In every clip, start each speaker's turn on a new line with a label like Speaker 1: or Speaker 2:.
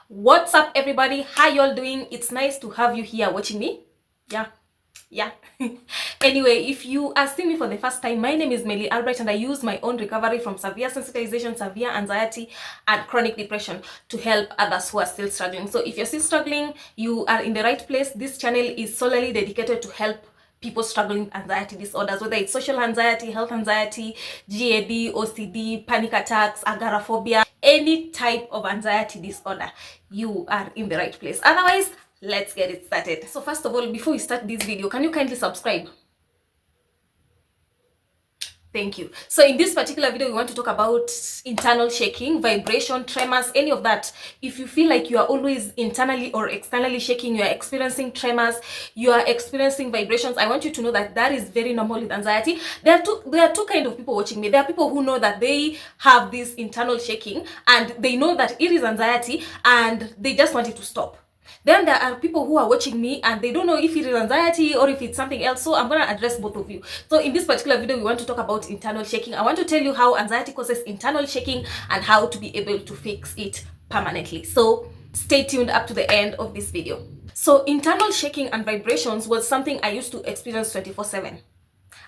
Speaker 1: What's up, everybody? How y'all doing? It's nice to have you here watching me. Yeah. Anyway, if you are seeing me for the first time, my name is Melly Albright and I use my own recovery from severe sensitization, severe anxiety and chronic depression to help others who are still struggling. So if you're still struggling, you are in the right place. This channel is solely dedicated to help people struggling with anxiety disorders, whether it's social anxiety, health anxiety, GAD, OCD, panic attacks, agoraphobia, any type of anxiety disorder, you are in the right place. Otherwise, let's get it started. So first of all, before we start this video, can you kindly subscribe? Thank you. So in this particular video, we want to talk about internal shaking, vibration, tremors, any of that. If you feel like you are always internally or externally shaking, you are experiencing tremors, you are experiencing vibrations, I want you to know that that is very normal with anxiety. There are two kind of people watching me. There are people who know that they have this internal shaking and they know that it is anxiety and they just want it to stop. Then there are people who are watching me and they don't know if it is anxiety or if it's something else. So I'm going to address both of you. So in this particular video, we want to talk about internal shaking. I want to tell you how anxiety causes internal shaking and how to be able to fix it permanently. So stay tuned up to the end of this video. So internal shaking and vibrations was something I used to experience 24/7.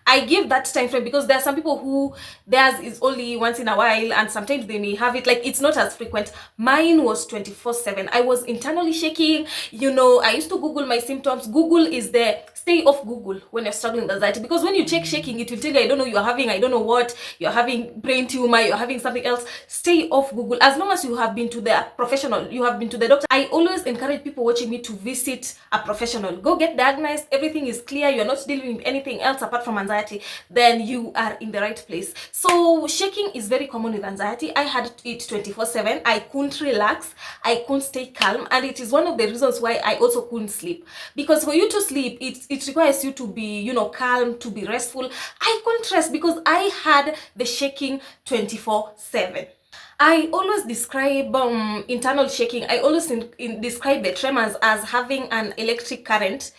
Speaker 1: I give that time frame because there are some people who theirs is only once in a while and sometimes they may have it, like it's not as frequent. Mine was 24/7. I was internally shaking. I used to Google my symptoms. Google is there. Stay off Google when you're struggling with anxiety, because when you check shaking, it will tell you, I don't know, you're having, I don't know what, you're having brain tumor, you're having something else. Stay off Google. As long as you have been to the professional, you have been to the doctor. I always encourage people watching me to visit a professional. Go get diagnosed. Everything is clear. You're not dealing with anything else apart from anxiety. Then you are in the right place. So shaking is very common with anxiety. I had it 24/7. I couldn't relax. I couldn't stay calm. And it is one of the reasons why I also couldn't sleep. Because for you to sleep, it requires you to be, calm, to be restful. I couldn't rest because I had the shaking 24/7. I always describe internal shaking. I always describe the tremors as having an electric current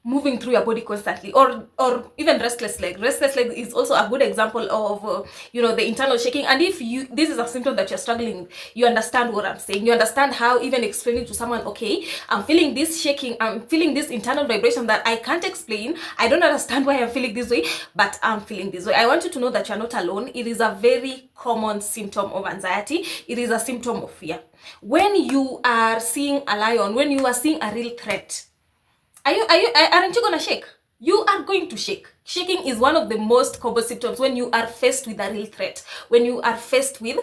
Speaker 1: moving through your body constantly, or even restless leg. Restless leg is also a good example of the internal shaking. And if this is a symptom that you're struggling with, you understand what I'm saying. You understand how even explaining to someone, okay, I'm feeling this shaking, I'm feeling this internal vibration that I can't explain. I don't understand why I'm feeling this way, but I'm feeling this way. I want you to know that you're not alone. It is a very common symptom of anxiety. It is a symptom of fear. When you are seeing a lion, when you are seeing a real threat, aren't you gonna shake? You are going to shake. Shaking is one of the most common symptoms when you are faced with a real threat, when you are faced with,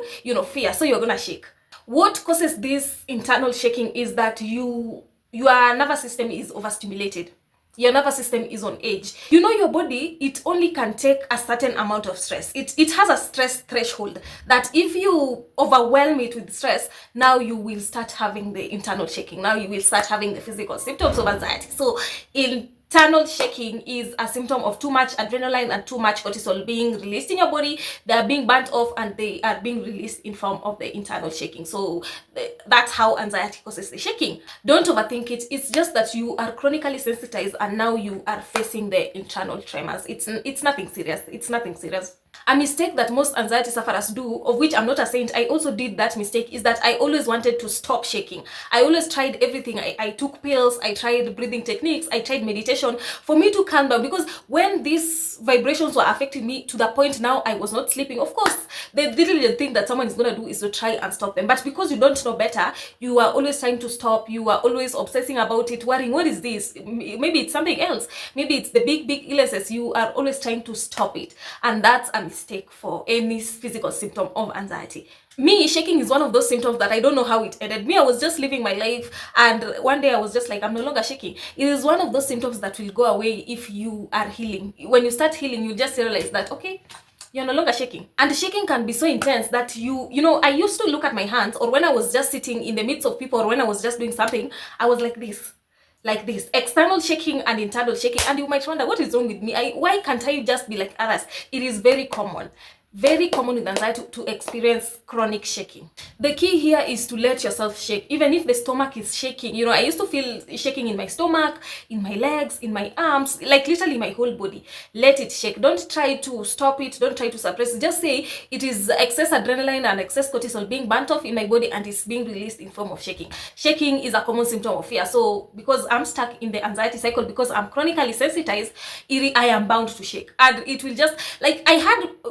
Speaker 1: fear. So you're gonna shake. What causes this internal shaking is that your nervous system is overstimulated. Your nervous system is on edge. Your body, it only can take a certain amount of stress. It has a stress threshold that if you overwhelm it with stress, now you will start having the internal shaking. Now you will start having the physical symptoms of anxiety. So internal shaking is a symptom of too much adrenaline and too much cortisol being released in your body. They are being burnt off and they are being released in form of the internal shaking. So that's how anxiety causes the shaking. Don't overthink it. It's just that you are chronically sensitized and now you are facing the internal tremors. It's nothing serious. It's nothing serious. A mistake that most anxiety sufferers do, of which I'm not a saint, I also did that mistake, is that I always wanted to stop shaking. I always tried everything. I took pills, I tried breathing techniques, I tried meditation for me to calm down, because when these vibrations were affecting me to the point now I was not sleeping, of course, the little thing that someone is going to do is to try and stop them. But because you don't know better, you are always trying to stop, you are always obsessing about it, worrying, what is this? Maybe it's something else. Maybe it's the big illnesses. You are always trying to stop it. And that's a mistake for any physical symptom of anxiety. Me, shaking is one of those symptoms that I don't know how it ended. Me, I was just living my life and one day I was just like, I'm no longer shaking. It is one of those symptoms that will go away if you are healing. When you start healing, you just realize that, okay, you're no longer shaking. And shaking can be so intense that I used to look at my hands, or when I was just sitting in the midst of people, or when I was just doing something, I was like this, external shaking and internal shaking. And you might wonder, what is wrong with me? Why can't I just be like others? It is very common. Very common with anxiety to experience chronic shaking. The key here is to let yourself shake, even if the stomach is shaking. You know, I used to feel shaking in my stomach, in my legs, in my arms, like literally my whole body. Let it shake. Don't try to stop it. Don't try to suppress it. Just say it is excess adrenaline and excess cortisol being burnt off in my body and it's being released in form of shaking. Shaking is a common symptom of fear. So because I'm stuck in the anxiety cycle, because I'm chronically sensitized, I am bound to shake. And it will just, like,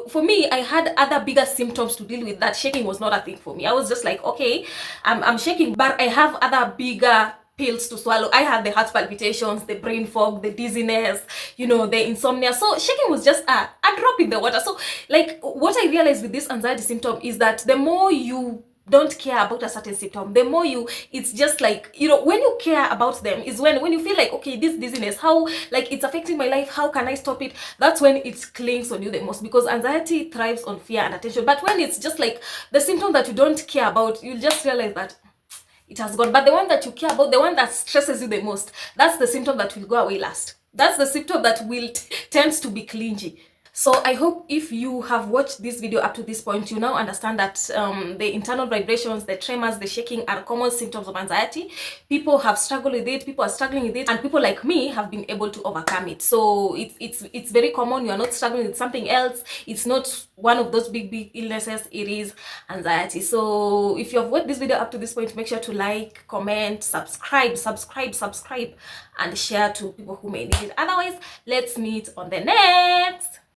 Speaker 1: for me, I had other bigger symptoms to deal with. That shaking was not a thing for me. I was just like, okay, I'm shaking, but I have other bigger pills to swallow. I had the heart palpitations, the brain fog, the dizziness, you know, the insomnia. So shaking was just a drop in the water. So like, what I realized with this anxiety symptom is that the more you don't care about a certain symptom, the more it's just like, you know, when you care about them is when you feel like, okay, this dizziness, how, like, it's affecting my life, how can I stop it? That's when it clings on you the most, because anxiety thrives on fear and attention. But when it's just like the symptom that you don't care about, you'll just realize that it has gone. But the one that you care about, the one that stresses you the most, that's the symptom that will go away last. That's the symptom that will tends to be clingy. So I hope if you have watched this video up to this point, you now understand that the internal vibrations, the tremors, the shaking are common symptoms of anxiety. People have struggled with it, people are struggling with it, and people like me have been able to overcome it. So it's very common. You are not struggling with something else. It's not one of those big illnesses. It is anxiety. So if you have watched this video up to this point, make sure to like, comment, subscribe, and share to people who may need it. Otherwise, let's meet on the next.